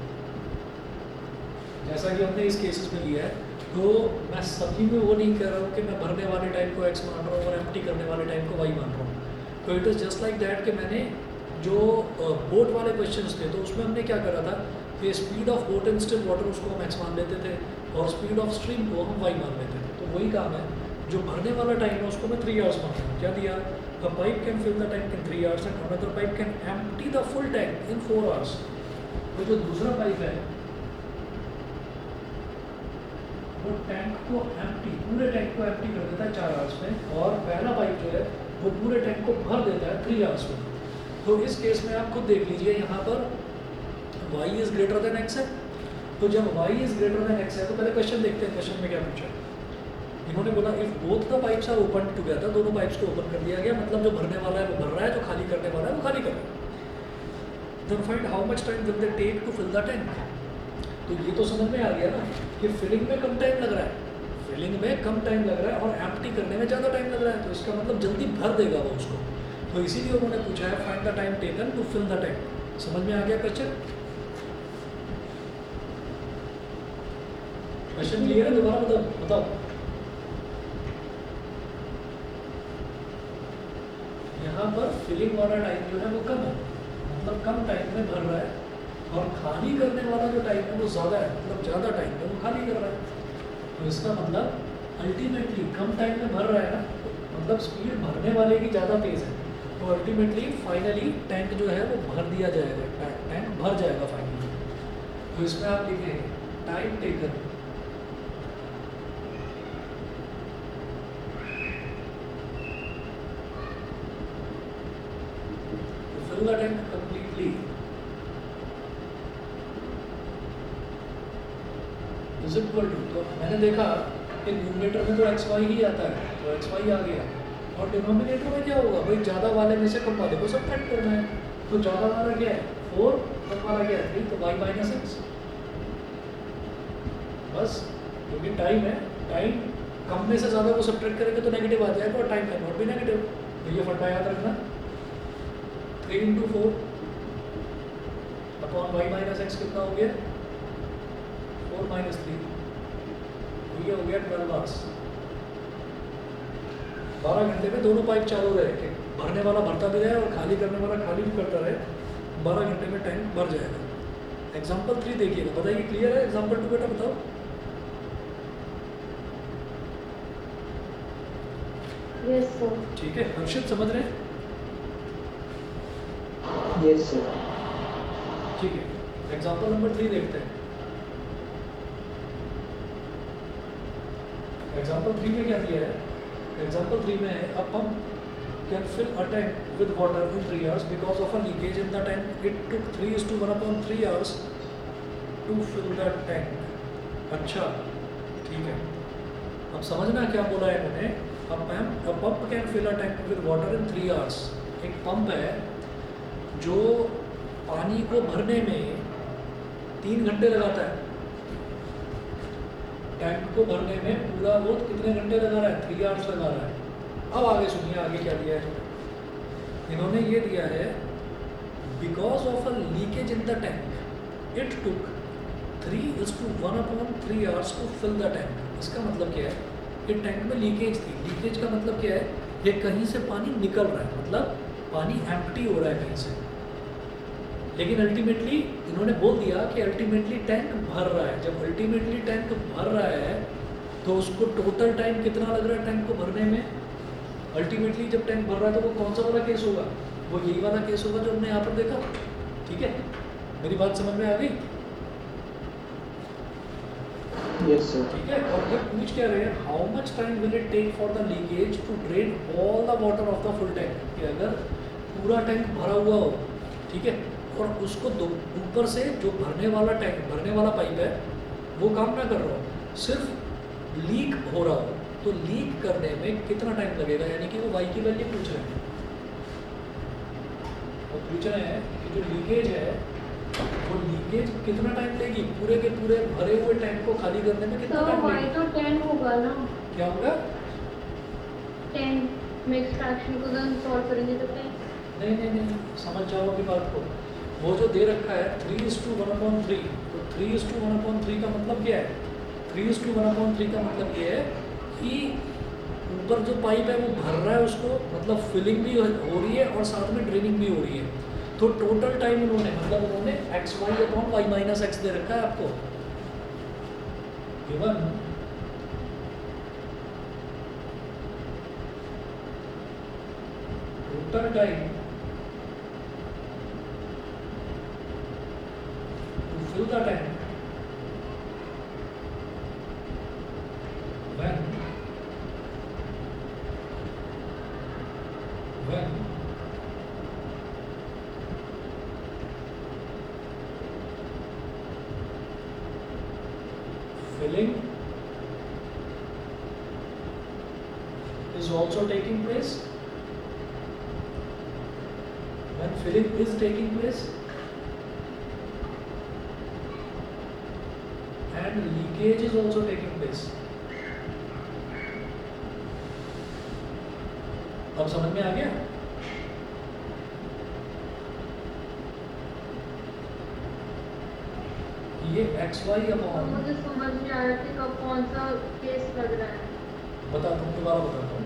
जैसा कि हमने इस केसेस में लिया है। तो मैं सभी में वो नहीं कह रहा हूँ कि मैं भरने वाले टाइम को x मान रहा हूँ और एम्प्टी करने वाले टाइम को y मान रहा हूँ। तो it is just like that कि मैंने जो बोट वाले क्वेश्चंस थे तो उसमें हमने क्या करा था कि speed of boat in still water उसको हम x मान लेते थे और स्पीड ऑफ स्ट्रीम को हम y मान लेते थे। तो वही काम है, जो भरने वाला टाइम है उसको मैं 3 आवर्स मान रहा हूँ। क्या दिया? A pipe can fill the tank in 3 hours and another pipe can empty the full tank in 4 hours. तो जो दूसरा पाइप है वो टैंक को एम्प्टी, पूरे टैंक को एम्प्टी कर देता है 4 आवर्स में, और पहला पाइप जो है वो पूरे टैंक को भर देता है 3 आवर्स में। तो इस केस में आप खुद देख लीजिए, यहाँ पर y is greater than x है। तो जब y is greater than x है तो पहले क्वेश्चन देखते हैं, क्वेश्चन में क्या पूछा है। इन्होंने बोला if both the pipes are open together, दोनों पाइप्स को ओपन कर दिया गया, मतलब जो भरने वाला है वो भर रहा है, जो खाली करने वाला है वो खाली कर रहा है। Then find how much time will they take to fill the tank. तो ये तो समझ में आ गया ना कि फिलिंग में कम टाइम लग रहा है, फिलिंग में कम टाइम लग रहा है और एम्प्टी करने में ज़्यादा टाइम लग रहा है, तो इसका मतलब जल्दी भर देगा वो उसको। तो इसीलिए उन्होंने पूछा है find the time taken to fill the tank. समझ में आ गया क्वेश्चन? क्वेश्चन क्लियर है? दोबारा बताओ। यहाँ पर फिलिंग वाला टाइम जो है वो कम है, मतलब कम टाइम में भर रहा है, और खाली करने वाला जो टाइम है वो ज़्यादा है, मतलब ज़्यादा टाइम में वो खाली कर रहा है। तो इसका मतलब अल्टीमेटली कम टाइम में भर रहा है ना, मतलब स्पीड भरने वाले की ज़्यादा तेज़ है, तो अल्टीमेटली फाइनली टैंक जो है वो भर दिया जाएगा, टैंक भर जाएगा फाइनली। तो इसमें आप लिखें time taken to fill the tank completely is equal to, तो मैंने देखा कि न्यूमरेटर में तो एक्स वाई ही आता है, तो एक्स वाई आ गया, और डिनोमिनेटर में क्या होगा भाई, ज़्यादा वाले में से कम वाले को सब्ट्रैक्ट करना है। तो ज़्यादा वाला क्या है 4, कम वाला क्या है 3, तो y माइनस एक्स। बस, क्योंकि टाइम है, टाइम कम में से ज़्यादा को सब्ट्रैक्ट करेंगे तो नेगेटिव आ जाएगा और time can not be negative. तो ये फंडा याद रखना, 3 into 4 upon y minus x कितना हो गया 4 minus 3, ये हो गया 12 आवर्स। 12 घंटे में दोनों पाइप चालू रहे, कि भरने वाला भरता भी रहे और खाली करने वाला खाली भी करता रहे, 12 घंटे में टैंक भर जाएगा। एग्जाम्पल 3 देखिएगा, बताइए क्लियर है? एग्जाम्पल 2 बेटा बताओ। Yes sir. ठीक है, हर्षित समझ रहे हैं? Yes sir. ठीक है, एग्जाम्पल नंबर 3 देखते हैं। एग्जाम्पल 3 में क्या दिया है? एग्जाम्पल 3 में है a pump can fill a tank with water in 3 hours because of a leakage in the tank. It took 3:1/3 hours to fill the tank. अच्छा, ठीक है, अब समझना क्या बोला है मैंने। A pump can fill a tank with water in 3 hours. एक पंप है जो पानी को भरने में 3 घंटे लगाता है। टैंक को भरने में पूरा वो कितने घंटे लगा रहा है? 3 आवर्स लगा रहा है। अब आगे सुनिए, आगे क्या दिया है इन्होंने? ये दिया है because of a leakage in the tank it took 3:1/3 hours to fill the tank. इसका मतलब क्या है कि टैंक में लीकेज थी। लीकेज का मतलब क्या है? ये कहीं से पानी निकल रहा है, मतलब पानी एम्प्टी हो रहा है कहीं से, लेकिन अल्टीमेटली इन्होंने बोल दिया कि अल्टीमेटली टैंक भर रहा है। जब अल्टीमेटली टैंक भर रहा है तो उसको टोटल टाइम कितना लग रहा है टैंक को भरने में? अल्टीमेटली जब टैंक भर रहा है तो वो कौन सा वाला केस होगा? वो यही वाला केस होगा जो हमने यहाँ पर देखा। ठीक है, मेरी बात समझ में आ गई? Yes sir. ठीक है, और ये पूछ क्या रहे हैं, how much time will it take for the leakage to drain all the water of the full tank. कि अगर पूरा टैंक भरा हुआ हो, ठीक है, और उसको दो ऊपर से जो भरने वाला टैंक भरने वाला पाइप है वो काम ना कर रहा हो, सिर्फ लीक हो रहा हो, तो लीक करने में कितना टाइम लगेगा, यानी कि वो वाई की वैल्यू पूछ रहे हैं। वो पूछ रहे हैं कि जो लीकेज है वो लीकेज कितना टाइम लेगी, पूरे के पूरे भरे हुए टैंक को खाली करने में कितना तो टाइम वाई लेगी। तो 10 होगा ना, क्या होगा? 10 मिक्स फ्रैक्शन को जब सॉल्व करेंगे तो 10। नहीं नहीं नहीं, समझ जाओ अभी बात को। वो जो दे रखा है 3:1/3, तो 3:1/3 का मतलब क्या है? 3:1/3 का मतलब ये है कि ऊपर जो पाइप है वो भर रहा है उसको, मतलब फिलिंग भी हो रही है और साथ में ड्रेनिंग भी हो रही है। तो टोटल टाइम उन्होंने मतलब उन्होंने xy/y-x दे रखा है आपको, given total time to fill the tank when filling is also taking place, when filling is taking place and leakage is also taking place। अब समझ में आ गया? ये xy तो अपॉन, मुझे समझ नहीं आया कि कब कौन सा केस लग रहा है। बताता हूँ, दोबारा बताता हूँ।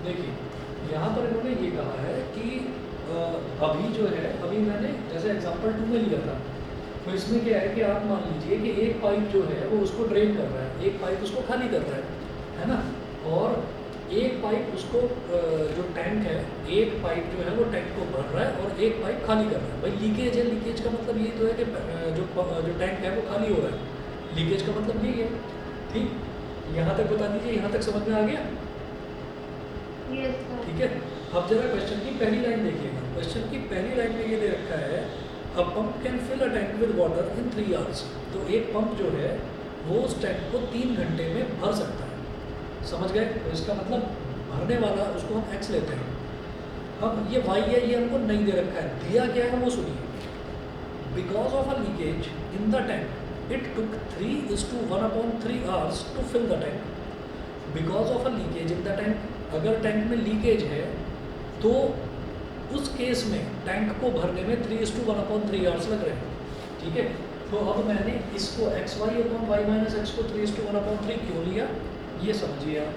देखिए यहाँ पर इन्होंने ये कहा है कि अभी जो है, अभी मैंने जैसे एग्जांपल 2 में लिया था, तो इसमें क्या है कि आप मान लीजिए कि एक पाइप जो है वो उसको ड्रेन कर रहा है, एक पाइप उसको खाली कर रहा है ना, और एक पाइप उसको जो टैंक है, एक पाइप जो है वो टैंक को भर रहा है और एक पाइप खाली कर रहा है। भाई लीकेज है, लीकेज का मतलब ये तो है कि जो टैंक है वो खाली हो रहा है, लीकेज का मतलब यही है। ठीक, यहाँ तक बता दीजिए, यहाँ तक समझ में आ गया? Yes sir. ठीक है, अब जरा क्वेश्चन की पहली लाइन देखिएगा। क्वेश्चन की पहली लाइन में ये दे रखा है, a pump can fill a tank with water in 3 hours. तो एक पंप जो है वो उस टैंक को 3 घंटे में भर सकता है। समझ गए? तो इसका मतलब भरने वाला उसको हम x लेते हैं। अब ये y है, ये हमको नहीं दे रखा है, दिया क्या है वो सुनिए। Because of a leakage in the tank it took 3:1/3 hours to fill the tank. Because of a leakage in the tank, अगर टैंक में लीकेज है तो उस केस में टैंक को भरने में 3:1/3 आवर्स लग रहे हैं। ठीक है, तो अब मैंने इसको xy/y-x को 3:1/3 क्यों लिया, ये समझिए आप।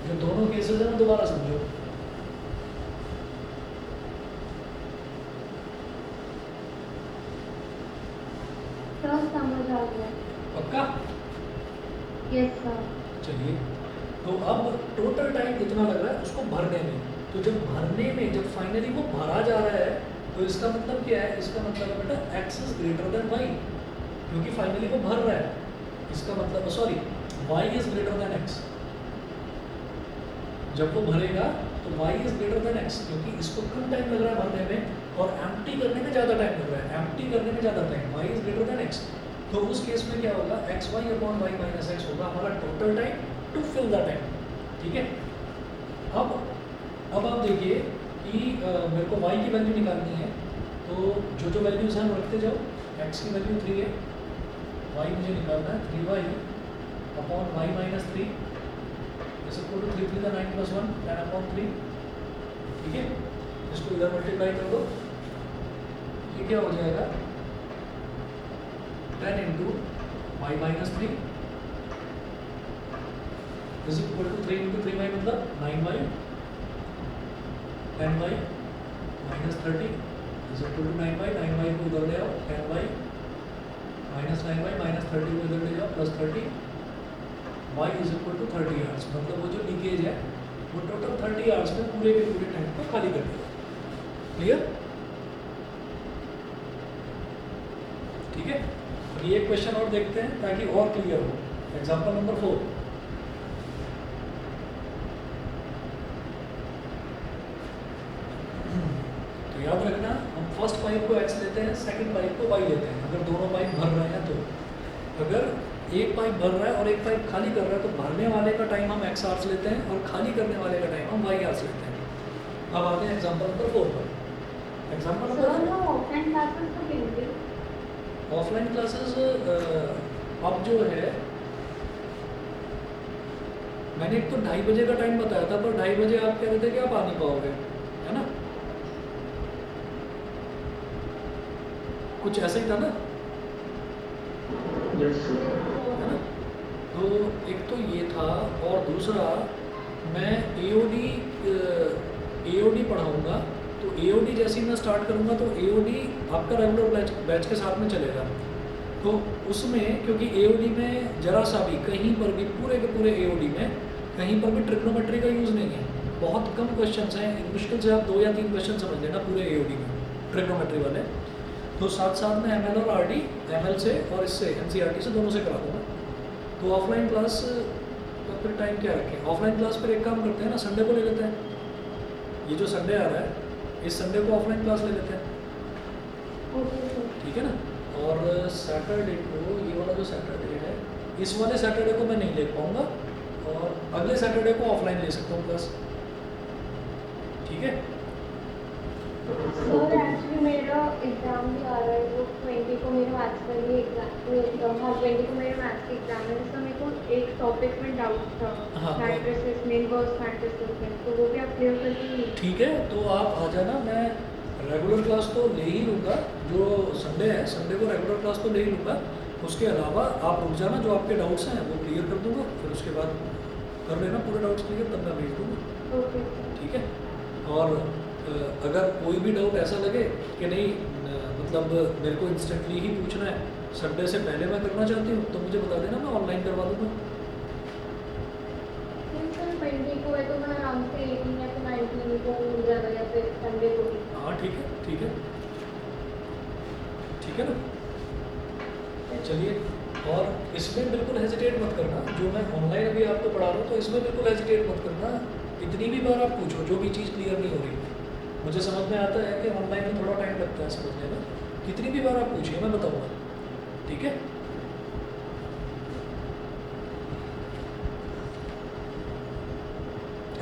जो दोनों केसेस हैं ना, दोबारा समझो। सर समझ आ गया। पक्का? Yes sir. चलिए, तो अब टोटल टाइम कितना लग रहा है उसको भरने में। तो जब भरने में, जब फाइनली वो भरा जा रहा है, तो इसका मतलब क्या है? इसका मतलब है बेटा x is greater than y, क्योंकि फाइनली वो भर रहा है। इसका मतलब sorry, y is greater than x। जब वो भरेगा तो y is greater than x, क्योंकि इसको कम टाइम लग रहा है भरने में और एम्प्टी करने में ज़्यादा टाइम लग रहा है। एम्प्टी करने में ज़्यादा time, y is greater than x। तो उस केस में क्या होगा? xy/y-x होगा हमारा total time to fill the tank. ठीक है, अब आप देखिए कि मेरे को y की वैल्यू निकालनी है, तो जो वैल्यूज़ हैं वो रखते जाओ। x की वैल्यू 3 है, y मुझे निकालना है 3y/y-3 इज इक्वल टू 3 3 9 + 1 10/3। ठीक है, इसको इधर मल्टीप्लाई कर दो, ये क्या हो जाएगा? 10 × y-3 is equal to 3 × 3y मतलब 9y, 10y -30 is equal to 9y। 9y को इधर ले आओ, 10y -9y -30 को इधर ले जाओ, +30, y is equal to 30 hours. मतलब वो जो लीकेज है वो टोटल 30 आवर्स में पूरे के पूरे टैंक को खाली कर देगा। क्लियर? ठीक है, अब ये क्वेश्चन और देखते हैं ताकि और क्लियर हो। Example number 4। याद रखना हम फर्स्ट पाइप को x लेते हैं, सेकंड पाइप को y लेते हैं अगर दोनों पाइप भर रहे हैं तो। अगर एक पाइप भर रहा है और एक पाइप खाली कर रहा है तो भरने वाले का टाइम हम x आवर्स लेते हैं और खाली करने वाले का टाइम हम y आवर्स लेते हैं। अब आते हैं एग्जाम्पल नंबर 4 पर। एग्जाम्पल सर नंबर हम ऑफलाइन क्लासेस तो लेंगे। ऑफलाइन क्लासेस अब जो है मैंने एक तो 2:30 बजे का टाइम बताया था, पर 2:30 बजे आप कह रहे थे कि आप आ नहीं पाओगे, है ना? कुछ ऐसा ही था ना, Yes, sir. है ना? तो एक तो ये था और दूसरा मैं एओडी पढ़ाऊँगा। तो एओडी जैसे ही मैं स्टार्ट करूँगा तो एओडी आपका रेगुलर बैच के साथ में चलेगा। तो उसमें क्योंकि एओडी में जरा सा भी कहीं पर भी पूरे के पूरे एओडी में कहीं पर भी ट्रिग्नोमेट्री का यूज़ नहीं है। बहुत कम क्वेश्चंस हैं, मुश्किल से आप 2 या 3 क्वेश्चन समझ लेना पूरे एओडी में ट्रिग्नोमेट्री वाले। तो साथ साथ में एमएल और आरडी, एमएल से और इससे एनसीईआरटी से दोनों से करा दूँगा। तो ऑफलाइन क्लास का फिर टाइम क्या रखें? ऑफलाइन क्लास फिर एक काम करते हैं ना, संडे को ले लेते हैं। ये जो संडे आ रहा है इस संडे को ऑफलाइन क्लास ले लेते हैं, ओके सर। ठीक है ना? और सैटरडे को, ये वाला जो सैटरडे है इस वाले सैटरडे को मैं नहीं ले पाऊँगा और अगले सैटरडे को ऑफलाइन ले सकता हूँ क्लास, ठीक है? सर एक्चुअली मेरा एग्ज़ाम भी आ रहा है तो 20 को मेरा मैथ्स का भी एग्ज़ाम, हाँ 20 को मेरा मैथ्स का एग्ज़ाम है, जिसका मेरे को एक टॉपिक में डाउट था, हाँ, मैट्रिसेस, मेन वर्स मैट्रिसेस में, तो वो भी आप क्लियर कर देंगे? ठीक है, तो आप आ जाना। मैं रेगुलर क्लास तो ले ही लूँगा, जो संडे है संडे को रेगुलर क्लास तो ले ही लूँगा। उसके अलावा आप रुक जाना, जो आपके डाउट्स हैं वो क्लियर कर दूँगा, फिर उसके बाद कर लेना पूरे डाउट्स क्लियर, तब मैं भेज दूँगा, ओके सर। ठीक है? और अगर कोई भी डाउट ऐसा लगे कि नहीं मतलब मेरे को इंस्टेंटली ही पूछना है, संडे से पहले मैं करना चाहती हूँ, तो मुझे बता देना, मैं ऑनलाइन करवा दूँगा। नहीं सर 20 को है तो मैं आराम से 18 या फिर 19 को मिल जाएगा या फिर संडे को भी। हाँ ठीक है, ठीक है, ठीक है ना? चलिए, और इसमें बिल्कुल हेजिटेट मत करना, जो मैं ऑनलाइन अभी आपको पढ़ा रहा हूँ तो इसमें बिल्कुल हेजिटेट मत करना। इतनी भी बार आप पूछो जो भी चीज़ क्लियर नहीं हो रही। मुझे समझ में आता है कि ऑनलाइन में थोड़ा टाइम लगता है समझने में, कितनी भी बार आप पूछिए मैं बताऊँगा, ठीक है?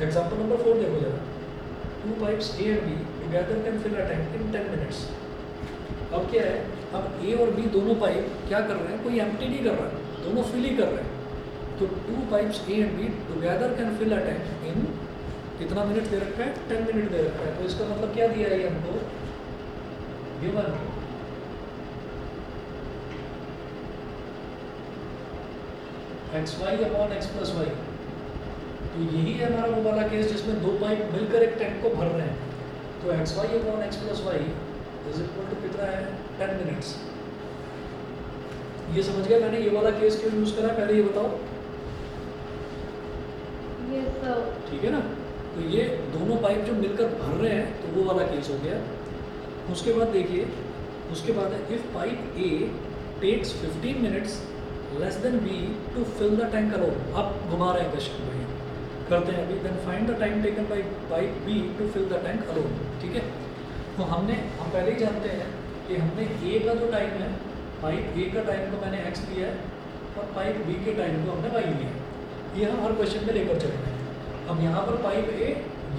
एग्जाम्पल नंबर 4 देखो जरा। 2 pipes A and B together can fill a tank in 10 minutes। अब क्या है, अब A और B दोनों पाइप क्या कर रहे हैं, कोई एम्प्टी नहीं कर रहा है, दोनों फिल ही कर रहे हैं। तो 2 pipes A and B together can fill a tank in कितना मिनट दे रखा है, 10 मिनट दे रखा है। तो इसका मतलब क्या दिया है ये हमको, given xy upon x plus Y. तो यही है हमारा वो वाला केस जिसमें 2 पाइप मिलकर एक टैंक को भर रहे हैं। तो xy upon x plus Y is equal to कितना है, 10 मिनट्स। ये समझ गया मैंने ये वाला केस क्यों यूज़ करा, पहले ये बताओ। Yes sir. ठीक है ना? तो ये दोनों पाइप जो मिलकर भर रहे हैं तो वो वाला केस हो गया। उसके बाद देखिए, उसके बाद है if pipe A takes 15 minutes less than B to fill the tank alone. अब घुमा रहे हैं क्वेश्चन को, ये करते हैं अभी। Then find the time taken by pipe B to fill the tank alone, ठीक है? तो हम पहले ही जानते हैं कि हमने A का जो टाइम है, पाइप A का टाइम को मैंने x लिया है और पाइप B के टाइम को हमने y लिया है। ये हम हर क्वेश्चन में लेकर चलेंगे। अब यहाँ पर पाइप A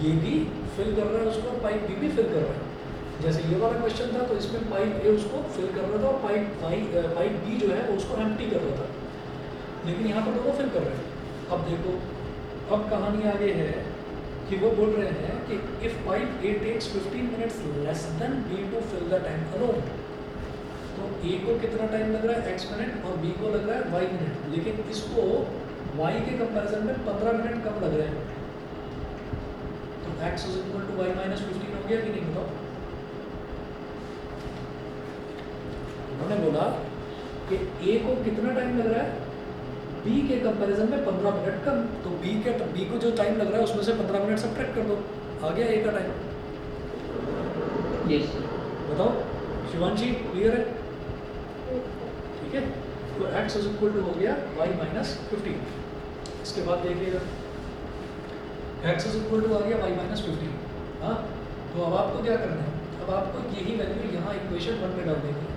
ये भी फिल कर रहा है उसको, पाइप B भी फिल कर रहा है। जैसे ये वाला क्वेश्चन था तो इसमें पाइप A उसको फिल कर रहा था और पाइप B जो है वो उसको एम्प्टी कर रहा था। लेकिन यहाँ पर दोनों फिल कर रहे हैं। अब देखो, अब कहानी आगे है कि वो बोल रहे हैं कि if pipe A takes 15 minutes less than B to fill the tank alone. तो A को कितना टाइम लग रहा है, x मिनट, और B को लग रहा है y मिनट। लेकिन इसको y के कंपैरिजन में 15 मिनट कम लग रहे हैं। तो x is equal to y minus 15 हो गया कि नहीं, बताओ? उन्होंने बोला कि A को कितना टाइम लग रहा है, B के कंपैरिजन में 15 मिनट कम। तो B को जो टाइम लग रहा है उसमें से 15 मिनट सब्ट्रैक्ट कर दो, आ गया A का टाइम। Yes, sir. बताओ शिवांशी, क्लियर है? ठीक है, तो x इज इक्वल टू हो गया y माइनस 15। इसके बाद देखिएगा x इज इक्वल टू आ गया y माइनस 15। हाँ, तो अब आपको क्या करना है, अब आपको यही वैल्यू यहाँ इक्वेशन 1 में डाल देनी है।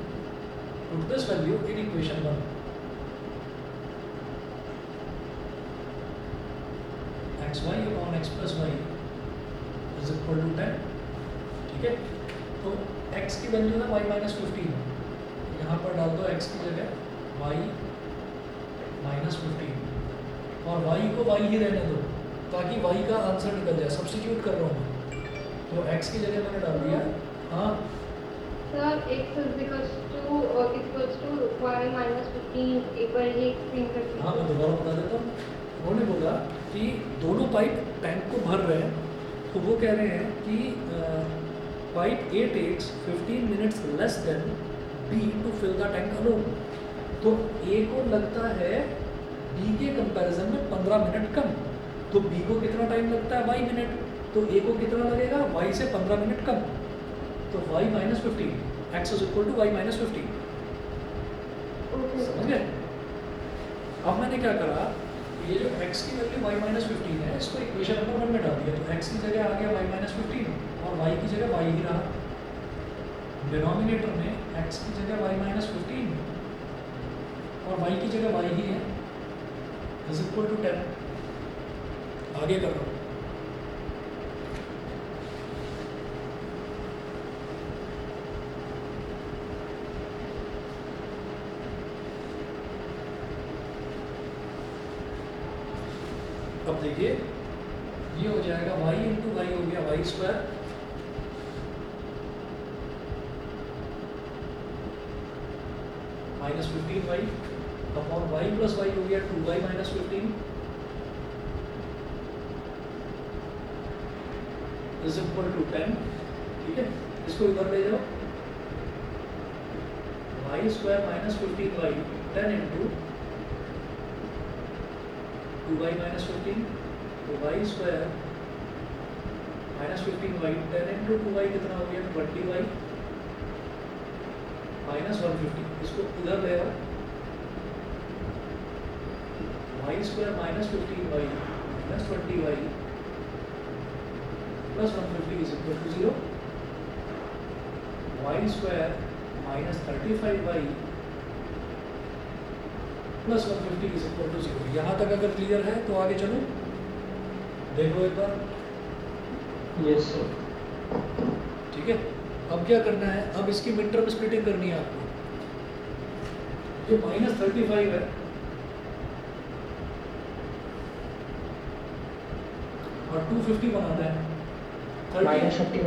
Put this value in equation 1। xy upon x plus Y is equal to 10। ठीक है, तो x की वैल्यू है y माइनस 15, यहाँ पर डाल दो x की जगह y माइनस 15 और y को y ही रहने दो ताकि y का आंसर निकल जाए। सब्स्टिट्यूट कर रहा हूँ मैं, तो x की जगह मैंने डाल दिया। हाँ sir x equals to y minus 15, एक बार ये एक्सप्लेन कर दीजिए। हाँ, मैं दोबारा बता देता हूँ। उन्होंने बोला कि दोनों पाइप टैंक को भर रहे हैं, तो वो कह रहे हैं कि pipe A takes 15 minutes less than B to fill the tank alone। तो A को लगता है B के कंपैरिजन में 15 मिनट कम, तो B को कितना टाइम लगता है y मिनट, तो A को कितना लगेगा y से 15 मिनट कम, तो y minus 15, x is equal to y minus 15। Okay समझ गए? अब मैंने क्या करा, ये जो x की वैल्यू y माइनस 15 है, इसको इक्वेशन नंबर 1 में डाल दिया, तो x की जगह आ गया y माइनस 15 और y की जगह y ही रहा। डिनोमिनेटर में x की जगह y माइनस 15 और y की जगह y ही है, इज इक्वल टू 10। आगे कर रहा हूँ। अब देखिए ये हो जाएगा y इंटू वाई हो गया Y square minus 15y upon Y plus Y हो गया 2y minus 15 is equal to 10। ठीक है, इसको इधर ले जाओ, Y square minus 15y 10 into 2y minus 15, तो Y square minus 15y 10 into 2y कितना हो गया 20y माइनस 150। इसको इधर ले आओ, Y square minus 15y minus 20y plus 150 is equal to 0। Y square minus 35y plus 150 is equal to 0। यहाँ तक अगर क्लियर है तो आगे चलो, देखो एक बार। Yes sir. ठीक है, अब क्या करना है, अब इसकी मिड टर्म स्प्लिटिंग करनी है आपको। जो माइनस 35 है और 250 बनाना है, माइनस 50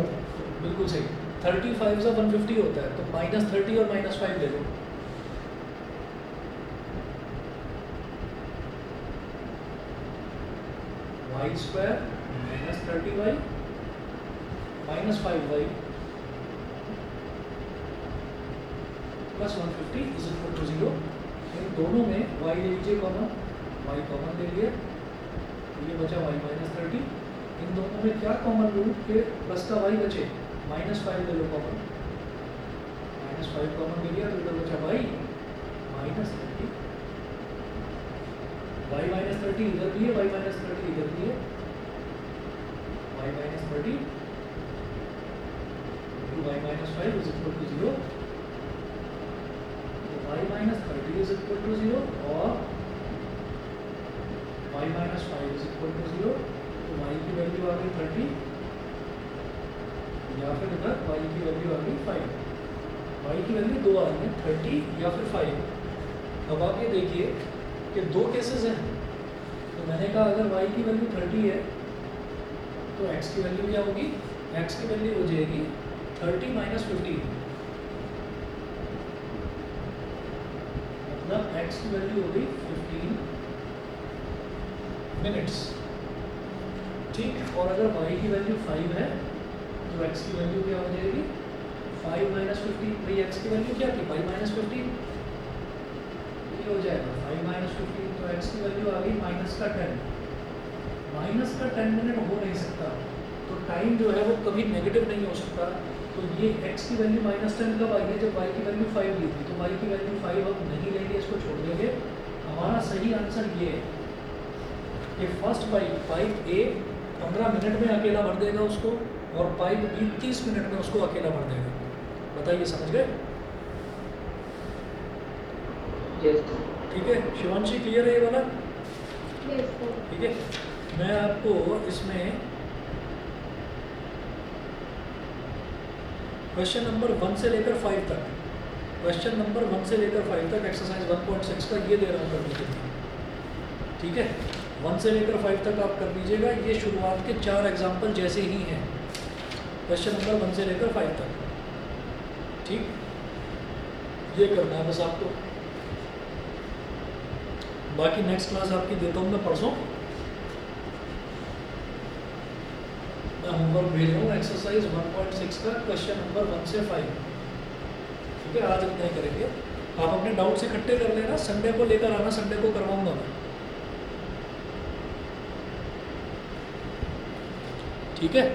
बिल्कुल सही। 35 से 150 होता है, तो माइनस 30 और माइनस 5 ले लो। Y square minus 30y minus 5y plus 150 is equal to 0। इन दोनों में y ले लीजिए कॉमन, y कॉमन ले लिए, ये बचा y माइनस 30। इन दोनों में क्या कॉमन लूँ कि प्लस का y बचे, माइनस 5 ले लो कॉमन, माइनस 5 कॉमन ले लिया, तो इधर बचा y माइनस 30, y माइनस 30 इधर भी है, y माइनस 30 इधर भी है, y minus 30 to y minus 5 is equal to 0। y minus 30 is equal to 0 और y minus 5 is equal to 0। तो y की वैल्यू आ गई 30 या फिर इधर y की वैल्यू आ गई 5। y की वैल्यू दो आ रही है, 30 या फिर 5। अब आप ये देखिए कि दो केसेस हैं, तो मैंने कहा अगर y की वैल्यू 30 है तो x की वैल्यू क्या होगी, x की वैल्यू हो जाएगी 30 माइनस 15, मतलब x की वैल्यू हो गई 15 मिनट्स। ठीक, और अगर y की वैल्यू 5 है तो x की वैल्यू क्या हो जाएगी 5 माइनस 15। भाई x की वैल्यू क्या थी 5 माइनस 15, हो जाएगा 5 माइनस 15, तो x की वैल्यू आ गई माइनस का 10। माइनस का 10 मिनट हो नहीं सकता, तो टाइम जो है वो कभी नेगेटिव नहीं हो सकता। तो ये x की वैल्यू माइनस 10 कब आई है, जब y की वैल्यू 5 ली थी, तो y की वैल्यू 5 अब नहीं लेंगे, इसको छोड़ देंगे। हमारा सही आंसर ये है कि फर्स्ट पाइप A 15 मिनट में अकेला भर देगा उसको, और पाइप भी 30 मिनट में उसको अकेला भर देगा। बताइए, समझ गए? यस ठीक है, शिवांशी क्लियर है ये वाला? Yes sir. ठीक है, मैं आपको इसमें क्वेश्चन नंबर 1 से लेकर 5 तक, क्वेश्चन नंबर 1 से लेकर 5 तक एक्सरसाइज 1.6 का ये दे रहा हूँ करने के लिए। ठीक है, 1 से लेकर 5 तक आप कर लीजिएगा। ये शुरुआत के 4 एग्जाम्पल जैसे ही हैं, क्वेश्चन नंबर 1 से लेकर 5 तक। ठीक, ये करना है बस आपको। बाकी नेक्स्ट क्लास आपकी देता हूँ मैं परसों। मैं होमवर्क भेज रहा हूँ एक्सरसाइज 1.6 का क्वेश्चन नंबर 1 से 5। ठीक है, आज इतना ही करेंगे। आप अपने डाउट्स इकट्ठे कर लेना, संडे को लेकर आना, संडे को करवाऊंगा मैं। ठीक है।